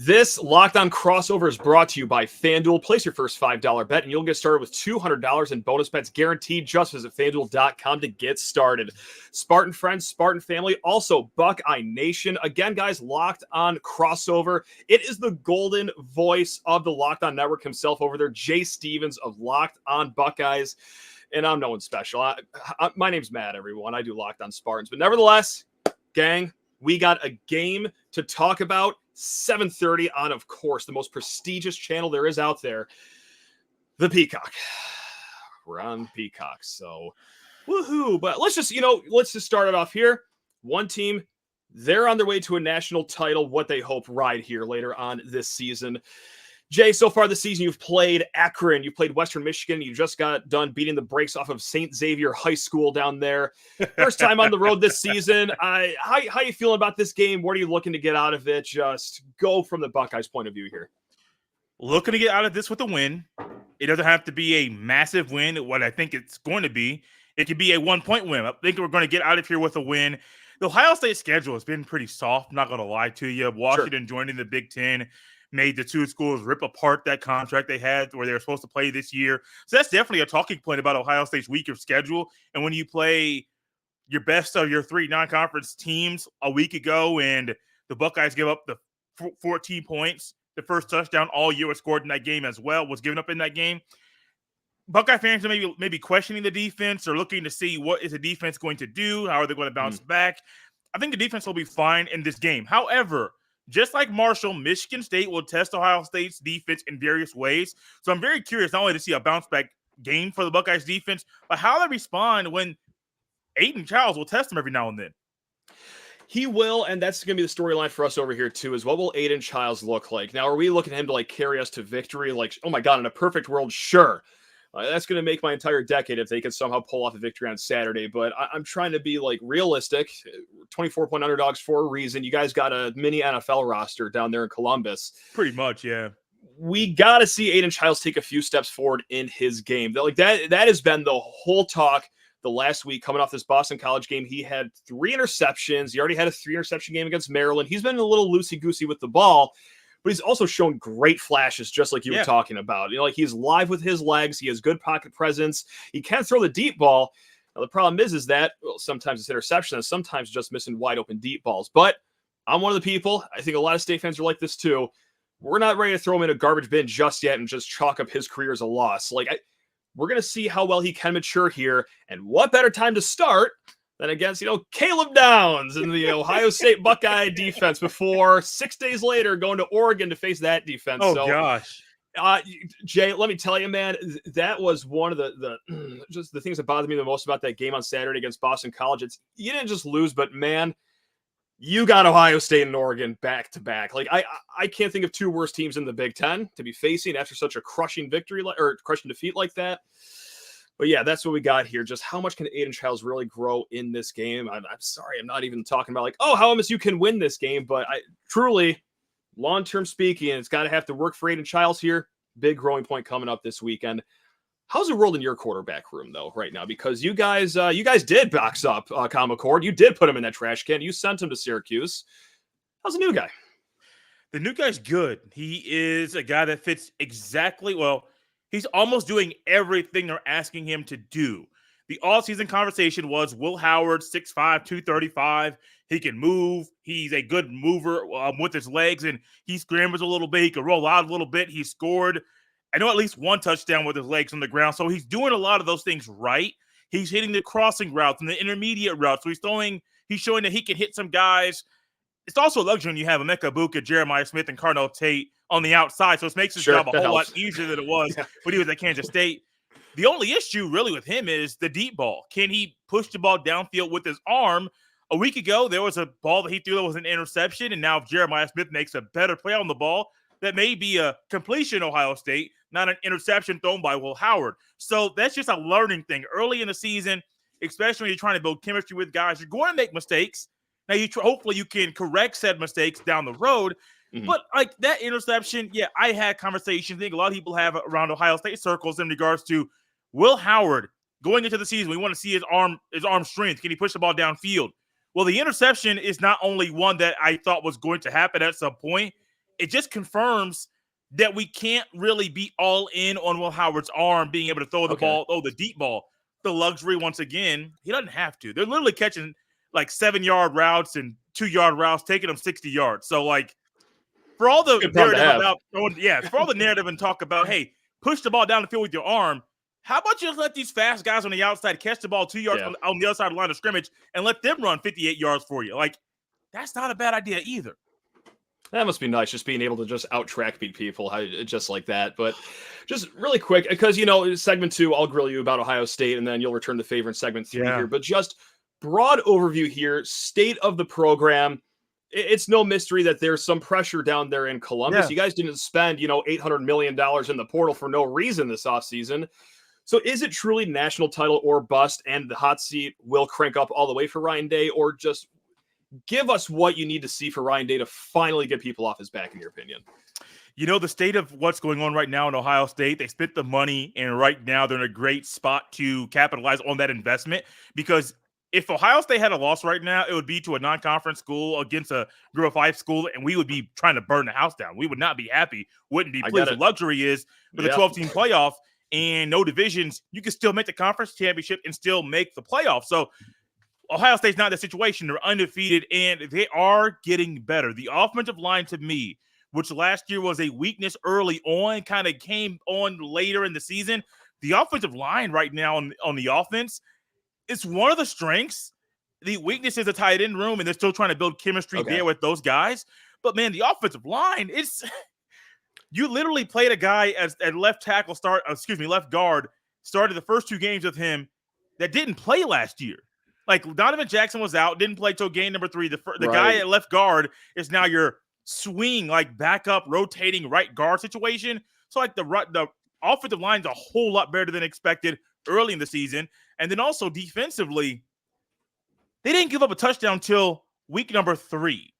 This Locked On crossover is brought to you by FanDuel. Place your first $5 bet, and you'll get started with $200 in bonus bets guaranteed. Just visit FanDuel.com to get started. Spartan friends, Spartan family, also Buckeye Nation. Again, guys, Locked On crossover. It is the golden voice of the Locked On Network himself over there, Jay Stevens of Locked On Buckeyes. And I'm no one special. My name's Matt, everyone. I do Locked On Spartans. But nevertheless, gang, we got a game to talk about. 7:30 on, of course, the most prestigious channel there is out there, the Peacock. We're on Peacock, so woohoo. But let's just start it off here. One team, they're on their way to a national title, what they hope right here later on this season. Jay, so far this season, you've played Akron, you played Western Michigan, you just got done beating the brakes off of St. Xavier High School down there. First time on the road this season. How you feeling about this game? What are you looking to get out of it? Just go from the Buckeyes' point of view here. Looking to get out of this with a win. It doesn't have to be a massive win, what I think it's going to be. It could be a 1-point win. I think we're going to get out of here with a win. The Ohio State schedule has been pretty soft, not going to lie to you. Washington joining the Big Ten made the two schools rip apart that contract they had where they were supposed to play this year. So that's definitely a talking point about Ohio State's weaker schedule. And when you play your best of your three non-conference teams a week ago and the Buckeyes give up the 14 points, the first touchdown all year was scored in that game as well, was given up in that game. Buckeye fans are maybe questioning the defense or looking to see what is the defense going to do, how are they going to bounce back. I think the defense will be fine in this game. However, just like Marshall, Michigan State will test Ohio State's defense in various ways. So I'm very curious not only to see a bounce-back game for the Buckeyes defense, but how they respond when Aidan Chiles will test them every now and then. He will, and that's going to be the storyline for us over here, too, is what will Aidan Chiles look like? Now, are we looking at him to, carry us to victory? Oh, my God, in a perfect world, sure. That's going to make my entire decade if they could somehow pull off a victory on Saturday. But I'm trying to be realistic. 24-point underdogs for a reason. You guys got a mini NFL roster down there in Columbus. Pretty much, yeah. We got to see Aidan Chiles take a few steps forward in his game. That has been the whole talk the last week coming off this Boston College game. He had 3 interceptions. He already had a 3-interception game against Maryland. He's been a little loosey-goosey with the ball. But he's also shown great flashes, just like you were talking about. He's live with his legs. He has good pocket presence. He can throw the deep ball. Now, the problem is that sometimes it's interception and sometimes just missing wide open deep balls. But I'm one of the people, I think a lot of State fans are like this too. We're not ready to throw him in a garbage bin just yet and just chalk up his career as a loss. We're going to see how well he can mature here. And what better time to start than against, Caleb Downs and the Ohio State Buckeye defense before 6 days later going to Oregon to face that defense. Oh, gosh. Jay, let me tell you, man, that was one of the just the things that bothered me the most about that game on Saturday against Boston College. You didn't just lose, but, man, you got Ohio State and Oregon back to back. I can't think of two worse teams in the Big Ten to be facing after such a crushing victory or crushing defeat like that. But yeah, that's what we got here. Just how much can Aidan Chiles really grow in this game? I'm sorry, I'm not even talking about how MSU can win this game, but truly, long-term speaking, it's got to have to work for Aidan Chiles here. Big growing point coming up this weekend. How's it rolled in your quarterback room though right now? Because you guys did box up Kyle McCord. You did put him in that trash can. You sent him to Syracuse. How's the new guy? The new guy's good. He is a guy that fits exactly he's almost doing everything they're asking him to do. The all-season conversation was Will Howard, 6'5", 235. He can move. He's a good mover with his legs, and he scrambles a little bit. He can roll out a little bit. He scored, I know, at least one touchdown with his legs on the ground. So he's doing a lot of those things right. He's hitting the crossing routes and the intermediate routes. So he's showing that he can hit some guys. It's also a luxury when you have Emeka Buka, Jeremiah Smith, and Carnell Tate on the outside. So it makes his job a whole lot easier than it was when he was at Kansas State. The only issue really with him is the deep ball. Can he push the ball downfield with his arm? A week ago, there was a ball that he threw that was an interception. And now if Jeremiah Smith makes a better play on the ball, that may be a completion Ohio State, not an interception thrown by Will Howard. So that's just a learning thing. Early in the season, especially when you're trying to build chemistry with guys, you're going to make mistakes. Now, hopefully you can correct said mistakes down the road. Mm-hmm. But that interception, I had conversations. I think a lot of people have around Ohio State circles in regards to Will Howard going into the season. We want to see his arm strength. Can he push the ball downfield? Well, the interception is not only one that I thought was going to happen at some point. it just confirms that we can't really be all in on Will Howard's arm being able to throw the ball, the deep ball. The luxury, once again, he doesn't have to. They're literally catching like 7-yard routes and 2-yard routes, taking them 60 yards. So, like, for all the narrative about, for all the narrative and talk about, hey, push the ball down the field with your arm, how about you just let these fast guys on the outside catch the ball 2 yards on the other side of the line of scrimmage and let them run 58 yards for you? Like, that's not a bad idea either. That must be nice, just being able to just out-track beat people just like that. But just really quick, because, segment 2, I'll grill you about Ohio State, and then you'll return to favor in segment 3 here. But just broad overview here, state of the program. It's no mystery that there's some pressure down there in Columbus. You guys didn't spend, $800 million in the portal for no reason this offseason. So is it truly national title or bust, and the hot seat will crank up all the way for Ryan Day, or just give us what you need to see for Ryan Day to finally get people off his back, in your opinion? The state of what's going on right now in Ohio State, they spent the money, and right now they're in a great spot to capitalize on that investment, because if Ohio State had a loss right now, it would be to a non-conference school against a Group of 5 school, and we would be trying to burn the house down. We would not be happy, wouldn't be pleased. The luxury is with a 12-team playoff and no divisions, you can still make the conference championship and still make the playoff. So Ohio State's not in that situation. They're undefeated, and they are getting better. The offensive line, to me, which last year was a weakness early on, kind of came on later in the season. The offensive line right now on the offense, it's one of the strengths. The weakness is the tight end room, and they're still trying to build chemistry there with those guys. But, man, the offensive line, you literally played a guy at left guard, started the first 2 games with him that didn't play last year. Like, Donovan Jackson was out, didn't play till game number 3. The guy at left guard is now your swing, like, backup, rotating right guard situation. So, like, the offensive line's a whole lot better than expected early in the season. And then also defensively, they didn't give up a touchdown till week number 3.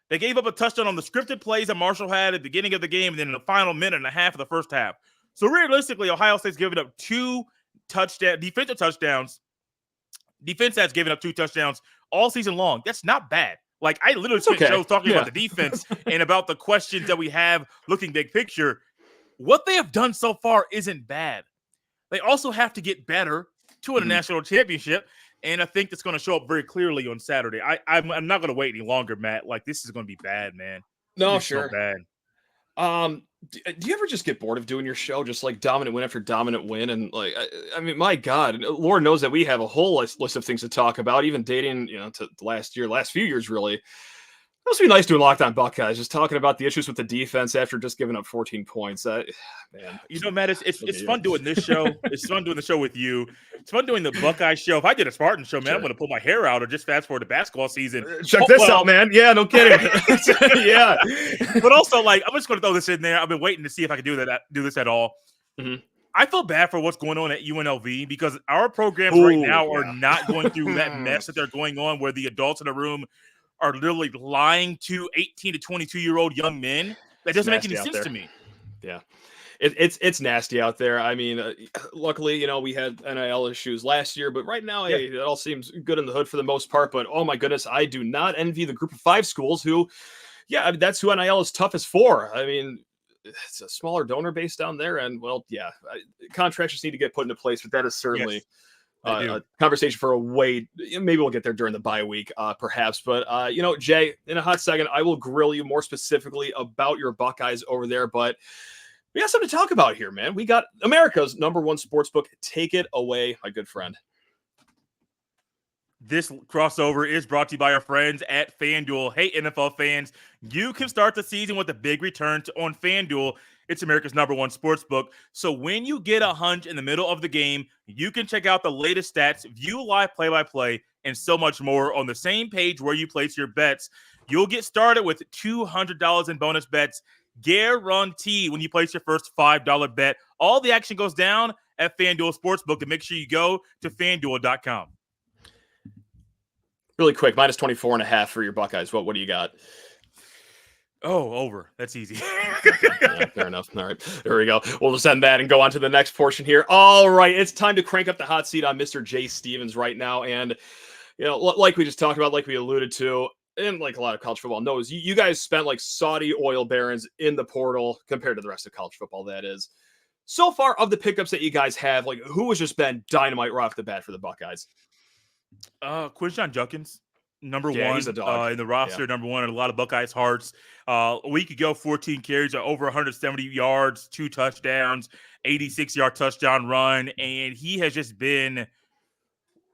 They gave up a touchdown on the scripted plays that Marshall had at the beginning of the game and then in the final minute and a half of the first half. So, realistically, Ohio State's given up 2 defensive touchdowns. Defense has given up 2 touchdowns all season long. That's not bad. Like, I literally spent shows talking about the defense and about the questions that we have looking big picture. What they have done so far isn't bad. They also have to get better to win a national championship, and I think that's going to show up very clearly on Saturday. I'm not going to wait any longer, Matt. Like, this is going to be bad, man. No, sure. So bad. Do you ever just get bored of doing your show, just like dominant win after dominant win? And like, I mean, my God, Lord knows that we have a whole list of things to talk about, even dating, to last few years, really. It must be nice doing Locked On Buckeyes, just talking about the issues with the defense after just giving up 14 points. Man, Matt, it's fun doing this show. It's fun doing the show with you. It's fun doing the Buckeye show. If I did a Spartan show, man, I'm going to pull my hair out or just fast forward to basketball season. Check this out, man. Yeah, no kidding. Yeah. But also, like, I'm just going to throw this in there. I've been waiting to see if I can do this at all. Mm-hmm. I feel bad for what's going on at UNLV because our programs right now are not going through that mess that they're going on where the adults in the room are literally lying to 18 to 22-year-old young men. That doesn't make any sense to me. Yeah. It's nasty out there. I mean, luckily, we had NIL issues last year, but right now, hey, it all seems good in the hood for the most part. But oh my goodness, I do not envy the Group of 5 schools who, that's who NIL is toughest for. I mean, it's a smaller donor base down there, and contracts just need to get put into place. But that is certainly a conversation for a wait. Maybe we'll get there during the bye week, perhaps. But Jay, in a hot second, I will grill you more specifically about your Buckeyes over there. But we got something to talk about here, man. We got America's #1 sportsbook. Take it away, my good friend. This crossover is brought to you by our friends at FanDuel. Hey, NFL fans, you can start the season with a big return on FanDuel. It's America's #1 sportsbook. So when you get a hunch in the middle of the game, you can check out the latest stats, view live play-by-play, and so much more on the same page where you place your bets. You'll get started with $200 in bonus bets guaranteed when you place your first $5 bet. All the action goes down at FanDuel Sportsbook, and make sure you go to FanDuel.com. Really quick, minus 24.5 for your Buckeyes. What do you got? Oh, over. That's easy. Fair enough. All right, there we go. We'll just end that and go on to the next portion here. All right, it's time to crank up the hot seat on Mr. Jay Stevens right now. And, like we just talked about, like we alluded to, and like a lot of college football knows, you guys spent like Saudi oil barons in the portal compared to the rest of college football, that is. So far, of the pickups that you guys have, like who has just been dynamite right off the bat for the Buckeyes? Quinshon Judkins, number Yeah, he's one a dog. in the roster, number one in a lot of Buckeyes' hearts. A week ago, 14 carries, over 170 yards, 2 touchdowns, 86-yard touchdown run, and he has just been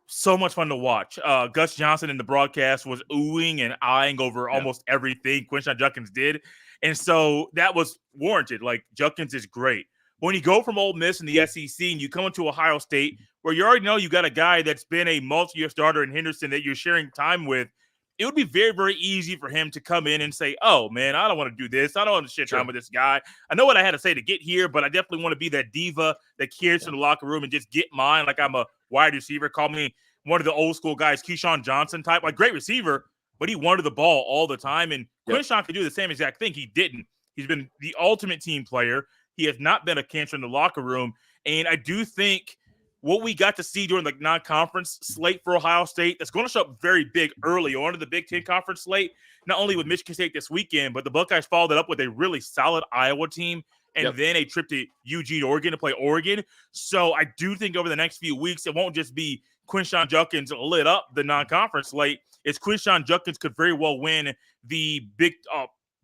so much fun to watch. Gus Johnson in the broadcast was oohing and eyeing over almost everything Quinshon Judkins did, and so that was warranted. Like, Judkins is great. When you go from Ole Miss in the SEC and you come into Ohio State, where you already know you got a guy that's been a multi-year starter in Henderson that you're sharing time with, it would be very, very easy for him to come in and say, oh, man, I don't want to do this. I don't want to share time with this guy. I know what I had to say to get here, but I definitely want to be that diva that carries to the locker room and just get mine like I'm a wide receiver. Call me one of the old school guys, Quinshon Johnson type, like great receiver, but he wanted the ball all the time. And Quinshon could do the same exact thing. He didn't. He's been the ultimate team player. He has not been a cancer in the locker room. And I do think what we got to see during the non-conference slate for Ohio State, that's going to show up very big early on in the Big Ten conference slate, not only with Michigan State this weekend, but the Buckeyes followed it up with a really solid Iowa team and then a trip to Eugene, Oregon to play Oregon. So I do think over the next few weeks, it won't just be Quinshon Judkins lit up the non-conference slate. It's Quinshon Judkins could very well win the big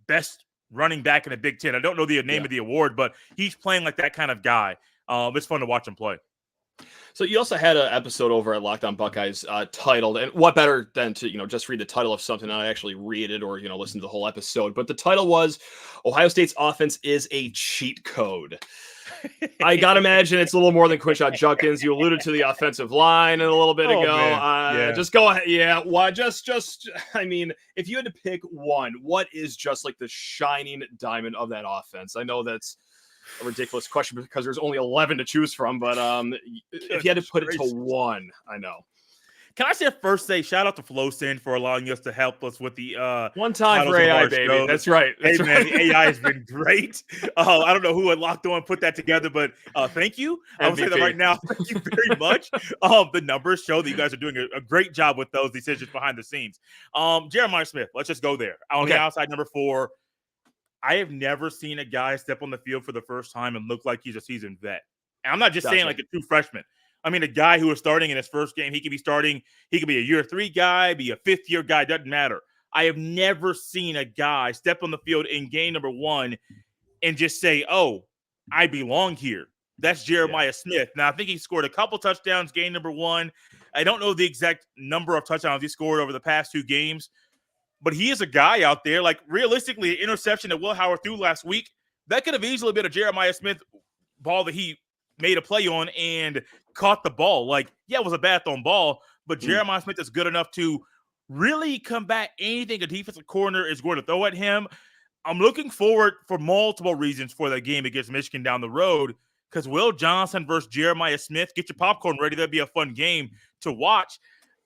best running back in the Big Ten. I don't know the name of the award, but he's playing like that kind of guy. It's fun to watch him play. So you also had an episode over at Locked On Buckeyes titled, and what better than to, just read the title of something and not actually read it or, listen to the whole episode. But the title was Ohio State's offense is a cheat code. I got to imagine it's a little more than Quinshon Judkins. You alluded to the offensive line a little bit ago. Just go ahead. Yeah. Why? I mean, if you had to pick one, what is just like the shining diamond of that offense? I know that's a ridiculous question because there's only 11 to choose from, but if you had to put it to one, I know. Can I say shout out to FlowSend for allowing us to help us with the one time for AI, baby. Show. That's right. Hey, man, the AI has been great. I don't know who at Locked On put that together, but thank you. I will say that right now. Thank you very much. The numbers show that you guys are doing a great job with those decisions behind the scenes. Jeremiah Smith, let's just go there. On the outside, number 4. I have never seen a guy step on the field for the first time and look like he's a seasoned vet. And I'm not just saying like a true freshman. I mean, a guy who is starting in his first game, he could be starting. He could be a year 3 guy, be a 5th-year guy. Doesn't matter. I have never seen a guy step on the field in game number 1 and just say, oh, I belong here. That's Jeremiah Smith. Now, I think he scored a couple touchdowns game number 1. I don't know the exact number of touchdowns he scored over the past 2 games, but he is a guy out there. Like, realistically, an interception that Will Howard threw last week, that could have easily been a Jeremiah Smith ball that he made a play on and caught the ball. Like, yeah, it was a bad thrown ball, but Jeremiah Smith is good enough to really combat anything a defensive corner is going to throw at him. I'm looking forward for multiple reasons for that game against Michigan down the road, because Will Johnson versus Jeremiah Smith, get your popcorn ready. That'd be a fun game to watch.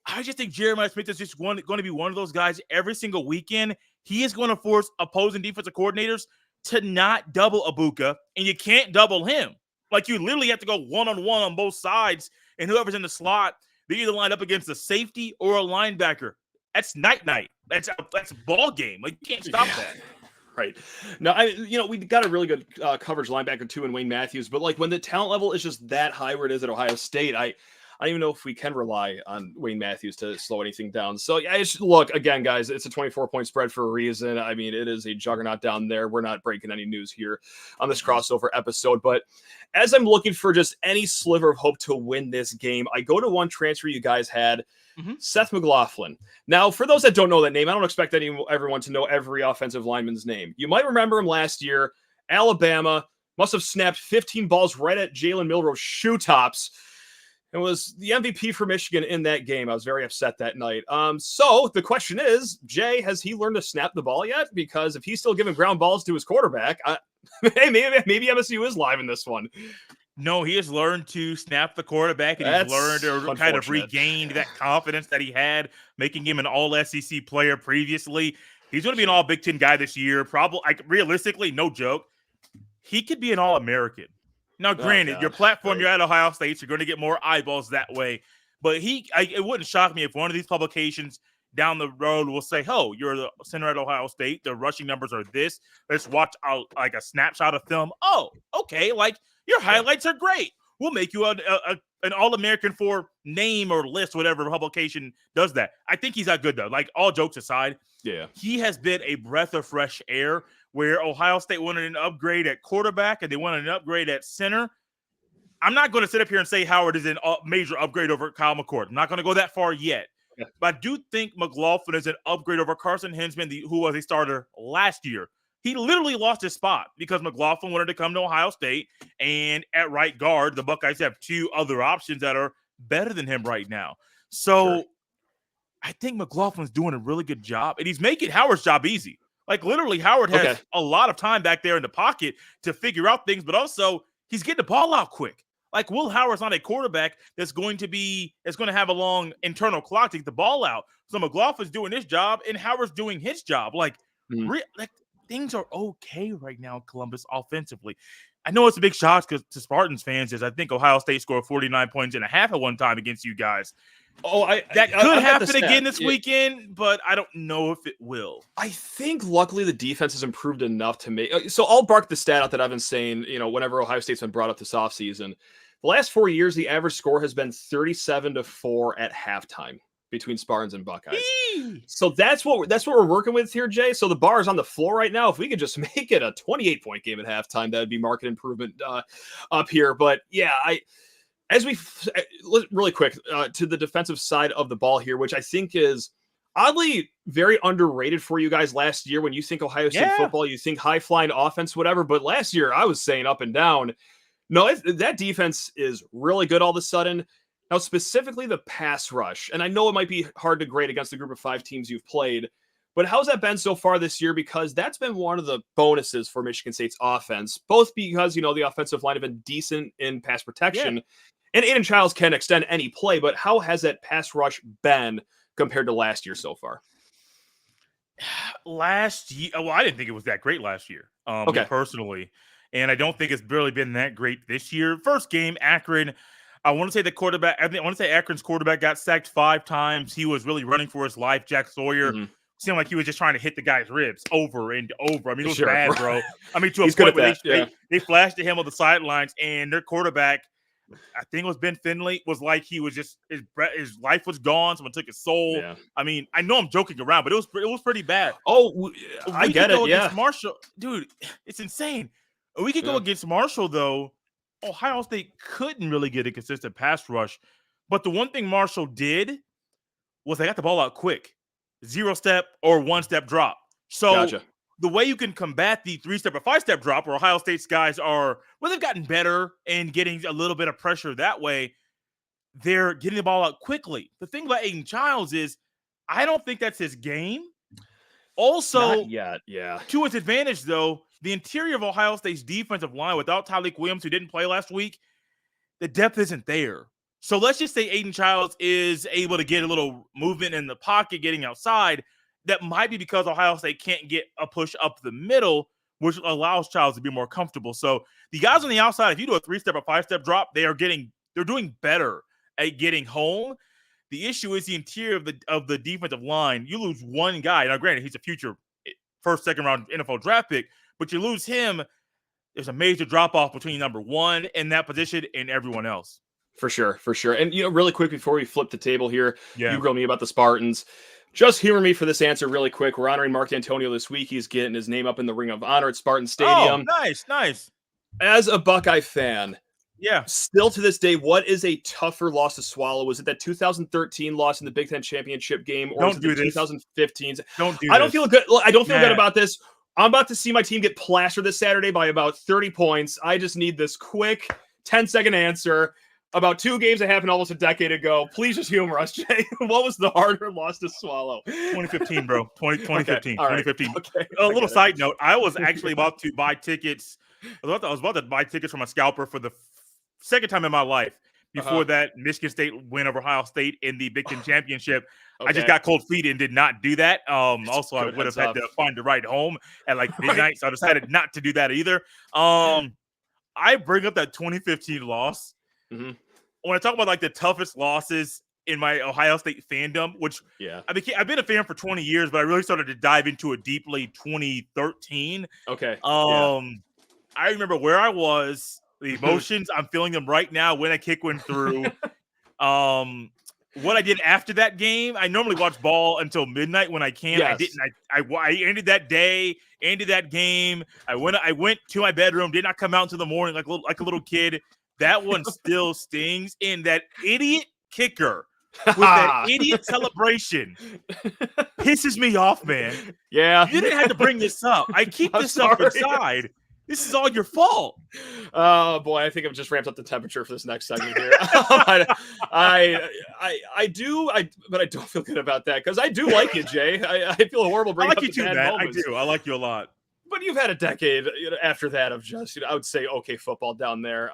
I just think Jeremiah Smith is just going to be one of those guys every single weekend. He is going to force opposing defensive coordinators to not double Abuka, and you can't double him. Like, you literally have to go one-on-one on both sides, and whoever's in the slot, they either line up against a safety or a linebacker. That's night-night. That's ball game. Like, you can't stop that. Right. No, we got a really good coverage linebacker too in Wayne Matthews, but like when the talent level is just that high where it is at Ohio State, I don't even know if we can rely on Wayne Matthews to slow anything down. So look, again, guys, it's a 24-point spread for a reason. I mean, it is a juggernaut down there. We're not breaking any news here on this crossover episode, but as I'm looking for just any sliver of hope to win this game, I go to one transfer you guys had, Seth Mlin. Now, for those that don't know that name, I don't expect everyone to know every offensive lineman's name. You might remember him last year, Alabama, must have snapped 15 balls right at Jalen Milroe's shoe tops. And was the MVP for Michigan in that game. I was very upset that night. So the question is, Jay, has he learned to snap the ball yet? Because if he's still giving ground balls to his quarterback, hey, maybe MSU is live in this one. No, he has learned to snap the quarterback, and he's learned to kind of regained that confidence that he had, making him an all-SEC player previously. He's going to be an all-Big Ten guy this year. Probably, realistically, no joke, he could be an all-American. Now, granted, your platform, you're at Ohio State, so you're going to get more eyeballs that way. But it wouldn't shock me if one of these publications down the road will say, oh, you're the center at Ohio State. The rushing numbers are this. Let's watch like a snapshot of film. Oh, okay. Like your highlights are great. We'll make you an All-American for name or list, whatever publication does that. I think he's that good, though. Like, all jokes aside, he has been a breath of fresh air where Ohio State wanted an upgrade at quarterback and they wanted an upgrade at center. I'm not going to sit up here and say Howard is a major upgrade over Kyle McCord. I'm not going to go that far yet. Yeah. But I do think McLaughlin is an upgrade over Carson Hinsman, who was a starter last year. He literally lost his spot because McLaughlin wanted to come to Ohio State, and at right guard, the Buckeyes have two other options that are better than him right now. So I think McLaughlin's doing a really good job, and he's making Howard's job easy. Like, literally, Howard has a lot of time back there in the pocket to figure out things, but also he's getting the ball out quick. Like, Will Howard's not a quarterback that's going to have a long internal clock to get the ball out. So McLaughlin's doing his job, and Howard's doing his job. Like, things are okay right now in Columbus offensively. I know it's a big shock to Spartans fans, as I think Ohio State scored 49 points and a half at one time against you guys. That could happen again this weekend, but I don't know if it will. I think luckily the defense has improved enough to make. So I'll bark the stat out that I've been saying, whenever Ohio State's been brought up this offseason. The last 4 years, the average score has been 37-4 at halftime between Spartans and Buckeyes. So that's what we're working with here, Jay. So the bar is on the floor right now. If we could just make it a 28-point game at halftime, that would be market improvement up here. But yeah, really quick to the defensive side of the ball here, which I think is oddly very underrated for you guys last year. When you think Ohio State football, you think high flying offense, whatever. But last year I was saying up and down. No, that defense is really good all of a sudden. Now, specifically the pass rush, and I know it might be hard to grade against the group of 5 teams you've played, but how's that been so far this year? Because that's been one of the bonuses for Michigan State's offense, both because, the offensive line have been decent in pass protection, and Aidan Chiles can extend any play, but how has that pass rush been compared to last year so far? Last year, I didn't think it was that great last year, personally, and I don't think it's really been that great this year. First game, Akron. I want to say Akron's quarterback got sacked 5 times. He was really running for his life. Jack Sawyer seemed like he was just trying to hit the guy's ribs over and over. I mean, it was bad, bro. I mean, to a point where they flashed at him on the sidelines, and their quarterback, I think it was Ben Finley, was like he was just his life was gone. Someone took his soul. Yeah. I mean, I know I'm joking around, but it was pretty bad. Oh, I get it. Yeah, Marshall, dude, it's insane. We could go against Marshall though. Ohio State couldn't really get a consistent pass rush, but the one thing Marshall did was they got the ball out quick, 0-step or 1-step drop. So the way you can combat the 3-step or 5-step drop, where Ohio State's guys they've gotten better and getting a little bit of pressure that way, they're getting the ball out quickly. The thing about Aidan Chiles is, I don't think that's his game. Also, not yet, to his advantage though, the interior of Ohio State's defensive line, without Tyleik Williams, who didn't play last week, the depth isn't there. So let's just say Aidan Chiles is able to get a little movement in the pocket, getting outside. That might be because Ohio State can't get a push up the middle, which allows Chiles to be more comfortable. So the guys on the outside, if you do a 3-step or 5-step drop, they're doing better at getting home. The issue is the interior of the defensive line. You lose one guy. Now, granted, he's a future first, second round NFL draft pick, but you lose him, there's a major drop-off between number 1 in that position and everyone else. For sure. And, really quick before we flip the table here, you grilled me about the Spartans. Just humor me for this answer really quick. We're honoring Mark D'Antonio this week. He's getting his name up in the Ring of Honor at Spartan Stadium. Oh, nice. As a Buckeye fan, still to this day, what is a tougher loss to swallow? Was it that 2013 loss in the Big Ten championship game, or was it the 2015? I don't feel good. I don't feel good about this. I'm about to see my team get plastered this Saturday by about 30 points. I just need this quick 10-second answer about 2 games that happened almost a decade ago. Please just humor us, Jay. What was the harder loss to swallow? 2015, bro. 2015. Okay. 2015. Okay. A little side note. I was actually about to buy tickets. I was about to buy tickets from a scalper for the second time in my life. Before that Michigan State win over Ohio State in the Big Ten championship. I just got cold feet and did not do that. Also, I would have had to find a ride home at like midnight, so I decided not to do that either. I bring up that 2015 loss. When I talk about like the toughest losses in my Ohio State fandom, which Yeah. I've been a fan for 20 years, but I really started to dive into it deeply 2013. Okay. Yeah. I remember where I was, the emotions. I'm feeling them right now when a kick went through. What I did after that game, I normally watch ball until midnight when I can. Yes. I didn't. I ended that day, ended that game. I went to my bedroom, did not come out until the morning like a little kid. That one still stings. And that idiot kicker with that idiot celebration pisses me off, man. Yeah. You didn't have to bring this up. I keep this up inside. This is all your fault. Oh boy, I think I've just ramped up the temperature for this next segment here. I do, but I don't feel good about that because I do like you, Jay. I feel horrible I bringing like up you the too, bad man. moments. I do. I like you a lot. But you've had a decade after that of just, I would say, okay football down there.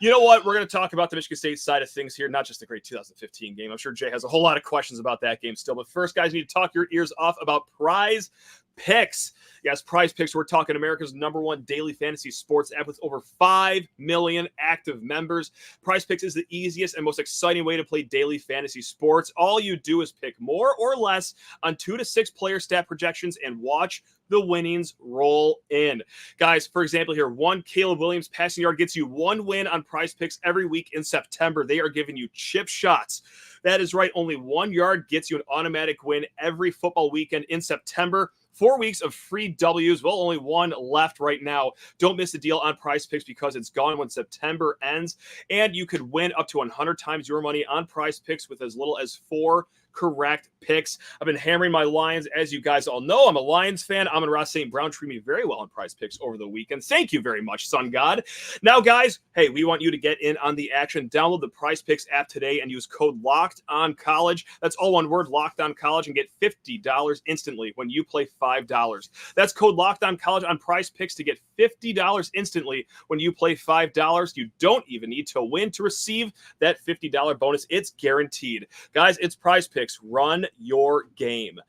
You know what? We're going to talk about the Michigan State side of things here, not just the great 2015 game. I'm sure Jay has a whole lot of questions about that game still. But first, guys, you need to talk your ears off about PrizePicks. Yes, PrizePicks. We're talking America's #1 daily fantasy sports app with over 5 million active members. PrizePicks is the easiest and most exciting way to play daily fantasy sports. All you do is pick more or less on 2 to 6 player stat projections and watch the winnings roll in. Guys, for example here, one Caleb Williams passing yard gets you 1 win on PrizePicks every week in September. They are giving you chip shots. That is right. Only 1 yard gets you an automatic win every football weekend in September. 4 weeks of free W's. Well, only one left right now. Don't miss the deal on PrizePicks because it's gone when September ends. And you could win up to 100 times your money on PrizePicks with as little as 4 correct picks. I've been hammering my Lions, as you guys all know. I'm a Lions fan. Amon-Ra St. Brown treated me very well on PrizePicks over the weekend. Thank you very much, Sun God. Now, guys, hey, we want you to get in on the action. Download the PrizePicks app today and use code LOCKEDONCollege. That's all one word, LOCKEDONCollege, and get $50 instantly when you play $5. That's code LOCKEDONCollege on PrizePicks to get $50 instantly when you play $5. You don't even need to win to receive that $50 bonus. It's guaranteed. Guys, it's PrizePicks. Run your game.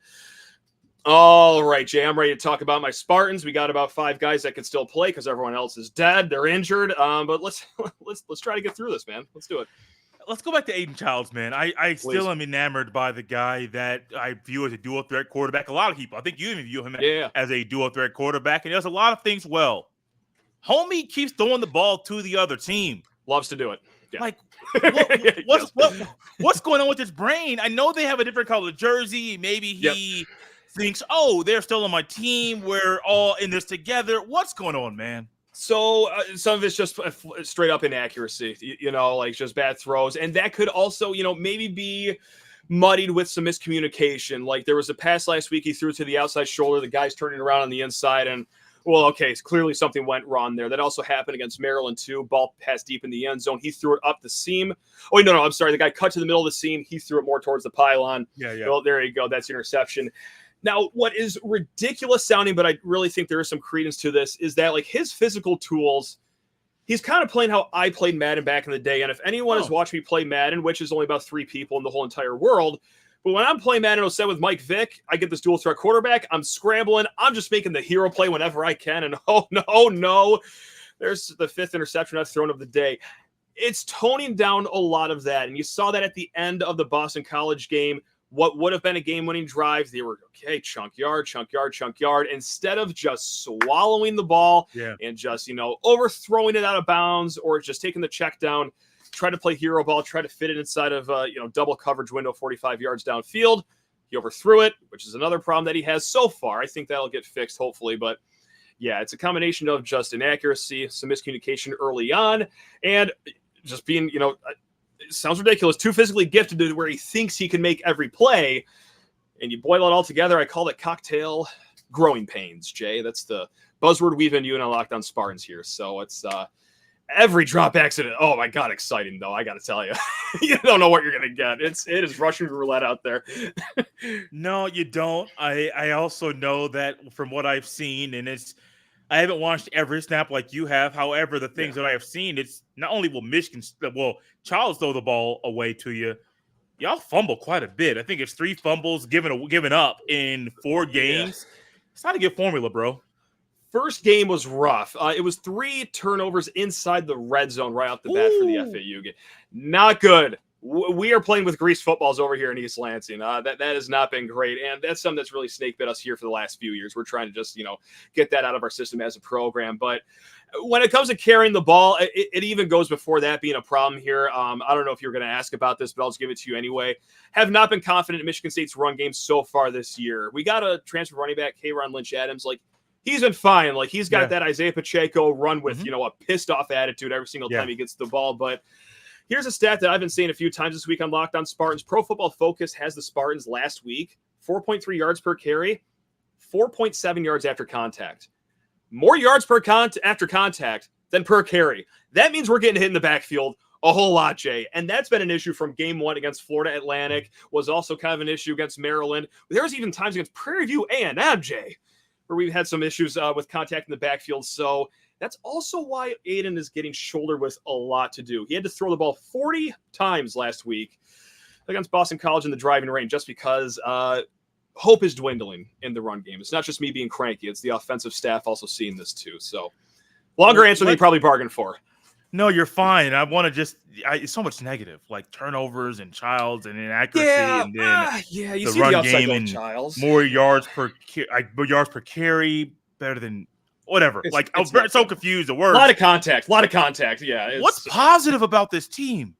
All right, Jay, I'm ready to talk about my Spartans. We got about 5 guys that can still play because everyone else is dead. They're injured. But let's try to get through this, man. Let's do it. Let's go back to Aidan Chiles, man. I still am enamored by the guy that I view as a dual threat quarterback. A lot of people, I think you even view him as a dual threat quarterback, and he does a lot of things well. Homie keeps throwing the ball to the other team. Loves to do it. Yeah. Like, what's going on with his brain? I know they have a different color jersey. Maybe he thinks, oh, they're still on my team. We're all in this together. What's going on, man? So some of it's just straight up inaccuracy, like just bad throws. And that could also, maybe be muddied with some miscommunication. Like there was a pass last week he threw to the outside shoulder. The guy's turning around on the inside and, well, okay, clearly something went wrong there. That also happened against Maryland, too. Ball passed deep in the end zone. He threw it up the seam. Oh, no, I'm sorry. The guy cut to the middle of the seam. He threw it more towards the pylon. Yeah. Well, there you go. That's interception. Now, what is ridiculous sounding, but I really think there is some credence to this, is that, like, his physical tools, he's kind of playing how I played Madden back in the day. And if anyone has watched me play Madden, which is only about 3 people in the whole entire world, but when I'm playing Madden 07 with Mike Vick, I get this dual threat quarterback. I'm scrambling. I'm just making the hero play whenever I can. And oh, no. There's the 5th interception I've thrown of the day. It's toning down a lot of that. And you saw that at the end of the Boston College game. What would have been a game-winning drive, they were, okay, chunk yard. Instead of just swallowing the ball and just, overthrowing it out of bounds or just taking the check down, try to play hero ball, try to fit it inside of double coverage window 45 yards downfield. He overthrew it, which is another problem that he has so far. I think that'll get fixed, hopefully. But, yeah, it's a combination of just inaccuracy, some miscommunication early on, and just being, it sounds ridiculous, too physically gifted to where he thinks he can make every play. And you boil it all together, I call it cocktail growing pains, Jay. That's the buzzword we've been using on Lockdown Spartans here. So it's every drop accident. Oh my God, exciting though. I got to tell you, you don't know what you're going to get. It is Russian roulette out there. No, you don't. I also know that from what I've seen, and I haven't watched every snap like you have. However, the things that I have seen, it's not only will Chiles throw the ball away to you, y'all fumble quite a bit. I think it's 3 fumbles given up in 4 games. It's not a good formula, bro. First game was rough. It was 3 turnovers inside the red zone right off the bat for the FAU game. Not good. we are playing with greased footballs over here in East Lansing. That has not been great, and that's something that's really snake bit us here for the last few years. We're trying to just get that out of our system as a program. But when it comes to carrying the ball, it even goes before that being a problem here. I don't know if you're going to ask about this, but I'll just give it to you anyway. Have not been confident in Michigan State's run game so far this year. We got a transfer running back, Kayron Lynch-Adams. Like, he's been fine. Like, he's got that Isaiah Pacheco run with, a pissed off attitude every single time he gets the ball. But here's a stat that I've been saying a few times this week on Locked On Spartans. Pro Football Focus has the Spartans last week, 4.3 yards per carry, 4.7 yards after contact. More yards after contact than per carry. That means we're getting hit in the backfield a whole lot, Jay. And that's been an issue from game one against Florida Atlantic, was also kind of an issue against Maryland. There was even times against Prairie View A&M, Jay, where we've had some issues with contact in the backfield. So that's also why Aidan is getting shouldered with a lot to do. He had to throw the ball 40 times last week against Boston College in the driving range just because hope is dwindling in the run game. It's not just me being cranky. It's the offensive staff also seeing this too. So longer answer than you probably bargained for. No, you're fine. I want to it's so much negative, like turnovers and Childs and inaccuracy. And then you the see run the upside game of and Chiles. more yards per carry, better than whatever. I'm so confused. The words. A lot of contact. Yeah. What's positive about this team?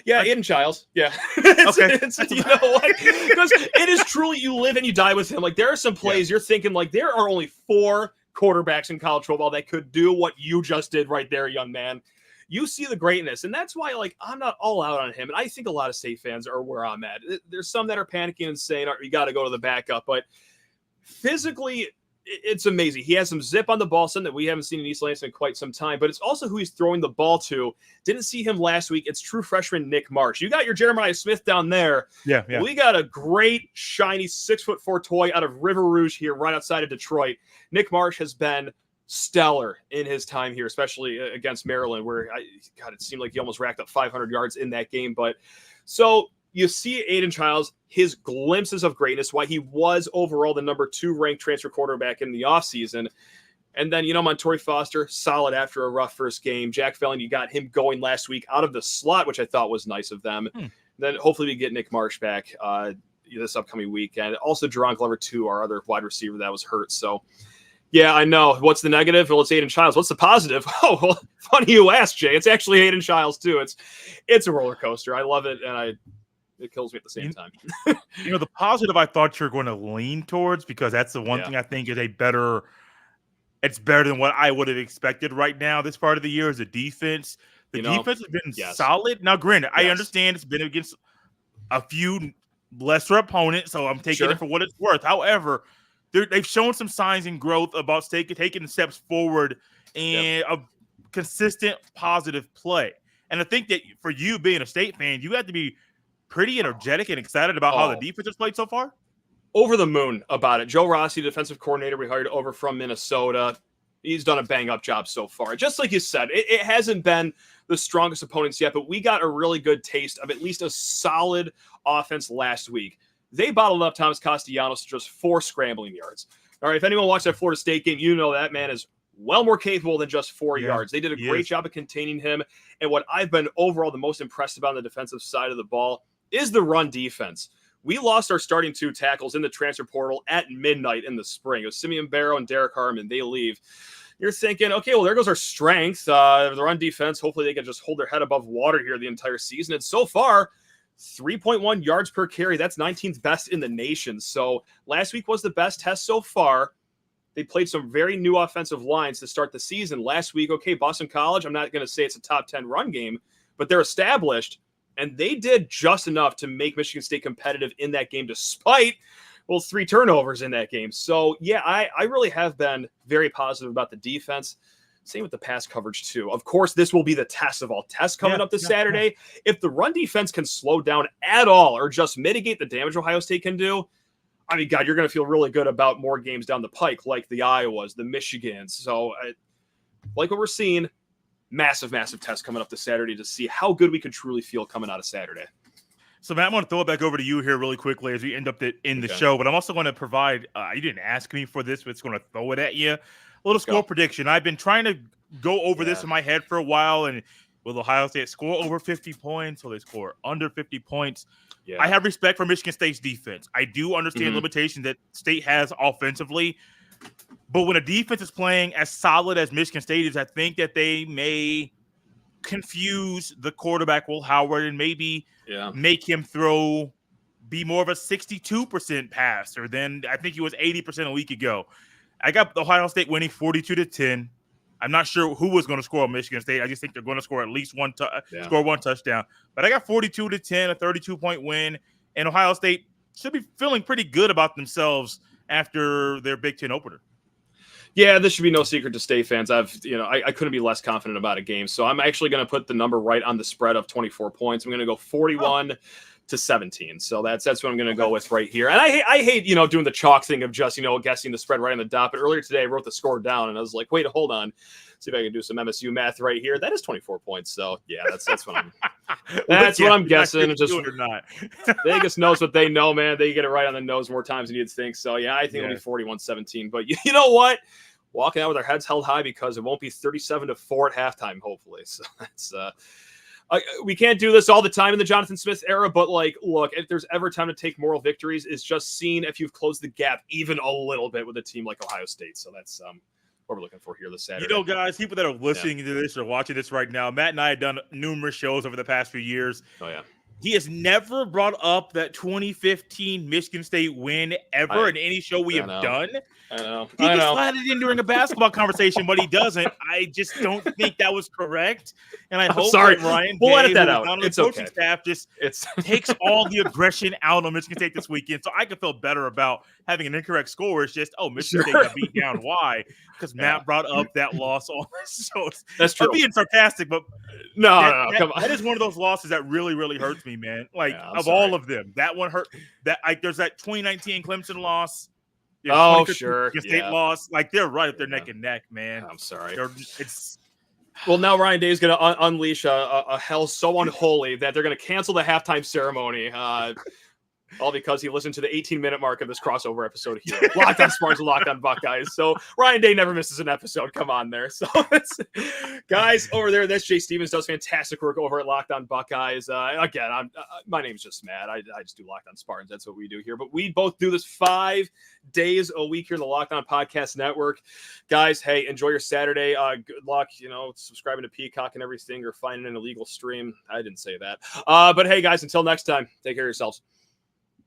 Yeah, Aidan Chiles. Yeah. Okay. You know what? Because it is truly, you live and you die with him. Like, there are some plays you're thinking, like, there are only 4 quarterbacks in college football that could do what you just did right there, young man. You see the greatness, and that's why, like, I'm not all out on him, and I think a lot of State fans are where I'm at. There's some that are panicking and saying, you got to go to the backup, but physically, it's amazing. He has some zip on the ball, something that we haven't seen in East Lansing in quite some time, but it's also who he's throwing the ball to. Didn't see him last week. It's true freshman Nick Marsh. You got your Jeremiah Smith down there. Yeah. We got a great, shiny 6'4" toy out of River Rouge here right outside of Detroit. Nick Marsh has been stellar in his time here, especially against Maryland, where it seemed like he almost racked up 500 yards in that game. But so you see Aidan Chiles, his glimpses of greatness, why he was overall the number 2 ranked transfer quarterback in the offseason. And then, Montorie Foster, solid after a rough first game. Jack Felling, you got him going last week out of the slot, which I thought was nice of them. Then hopefully we get Nick Marsh back this upcoming week. And also Jerron Glover, too, our other wide receiver that was hurt. So, yeah, I know. What's the negative? Well, it's Aidan Chiles. What's the positive? Oh, well, funny you asked, Jay. It's actually Aidan Chiles, too. It's a roller coaster. I love it, and it kills me at the same time. The positive I thought you were going to lean towards, because that's the one thing I think is it's better than what I would have expected right now this part of the year, is the defense. The defense has been solid. Now, granted, I understand it's been against a few lesser opponents, so I'm taking it for what it's worth. However, they've shown some signs and growth about taking steps forward and a consistent positive play. And I think that for you being a State fan, you have to be pretty energetic and excited about how the defense has played so far. Over the moon about it. Joe Rossi, defensive coordinator we hired over from Minnesota, he's done a bang-up job so far. Just like you said, it hasn't been the strongest opponents yet, but we got a really good taste of at least a solid offense last week. They bottled up Thomas Castellanos to just 4 scrambling yards. All right, if anyone watched that Florida State game, that man is well more capable than just 4 yards. They did a great job of containing him. And what I've been overall the most impressed about on the defensive side of the ball is the run defense. We lost our starting 2 tackles in the transfer portal at midnight in the spring. It was Simeon Barrow and Derek Harmon. They leave. You're thinking, okay, well, there goes our strength. The run defense, hopefully they can just hold their head above water here the entire season. And so far, 3.1 yards per carry. That's 19th best in the nation. So last week was the best test so far. They played some very new offensive lines to start the season. Last week, okay, Boston College, I'm not going to say it's a top 10 run game, but they're established. And they did just enough to make Michigan State competitive in that game, despite 3 turnovers in that game. So, yeah, I really have been very positive about the defense. Same with the pass coverage, too. Of course, this will be the test of all tests coming up this Saturday. If the run defense can slow down at all or just mitigate the damage Ohio State can do, I mean, God, you're going to feel really good about more games down the pike, like the Iowas, the Michigans. So, like what we're seeing, massive test coming up this Saturday to see how good we could truly feel coming out of Saturday. So, Matt, I'm going to throw it back over to you here really quickly as we end up in the show. But I'm also going to provide you didn't ask me for this, but it's going to throw it at you. A little score prediction. I've been trying to go over this in my head for a while, and Will Ohio State score over 50 points? Will they score under 50 points? Yeah. I have respect for Michigan State's defense. I do understand limitations that State has offensively. But when a defense is playing as solid as Michigan State is, I think that they may confuse the quarterback, Will Howard, and maybe make him be more of a 62% passer than I think he was 80% a week ago. I got Ohio State winning 42-10. I'm not sure who was going to score on Michigan State. I just think they're going to score at least score one touchdown. But I got 42-10, a 32-point win, and Ohio State should be feeling pretty good about themselves after their Big Ten opener. Yeah, this should be no secret to State fans. I couldn't be less confident about a game. So I'm actually going to put the number right on the spread of 24 points. I'm going to go 41-17. So that's what I'm going to go with right here. And I hate, doing the chalk thing of just, guessing the spread right on the dot. But earlier today I wrote the score down and I was like, wait, hold on. See if I can do some MSU math right here. That is 24 points. So yeah, that's what I'm what I'm guessing. Just or not. Vegas knows what they know, man. They get it right on the nose more times than you'd think. So yeah, I think it'll be 41-17. But you know what? Walking out with our heads held high because it won't be 37-4 at halftime, hopefully. So that's we can't do this all the time in the Jonathan Smith era, but look, if there's ever time to take moral victories, it's just seeing if you've closed the gap even a little bit with a team like Ohio State. So that's what we're looking for here this Saturday. Guys, people that are listening to this or watching this right now, Matt and I have done numerous shows over the past few years. Oh yeah. He has never brought up that 2015 Michigan State win ever in any show we have done. I know. He can slide it in during a basketball conversation, but he doesn't. I just don't think that was correct. And I hope that Ryan we'll Day, edit that out. On the it's coaching okay. staff just takes all the aggression out on Michigan State this weekend, so I can feel better about having an incorrect score. It's just, Michigan State got beat down. Why? Because Matt brought up that loss on this show. That's true. I'm being sarcastic, but no, come on. That is one of those losses that really, really hurts me, man. All of them, that one hurt. There's that 2019 Clemson loss. Sure. State loss. They're right up there neck and neck, man. I'm sorry. Well, now Ryan Day is going to unleash a hell so unholy that they're going to cancel the halftime ceremony. All because he listened to the 18-minute mark of this crossover episode here. Locked on Spartans and Locked on Buckeyes. So Ryan Day never misses an episode. Come on there. So guys over there, that's Jay Stevens, does fantastic work over at Locked on Buckeyes. Again, my name's just Matt. I just do Locked on Spartans. That's what we do here. But we both do this 5 days a week here in the Locked on Podcast Network. Guys, hey, enjoy your Saturday. Good luck, subscribing to Peacock and everything or finding an illegal stream. I didn't say that. But hey, guys, until next time, take care of yourselves.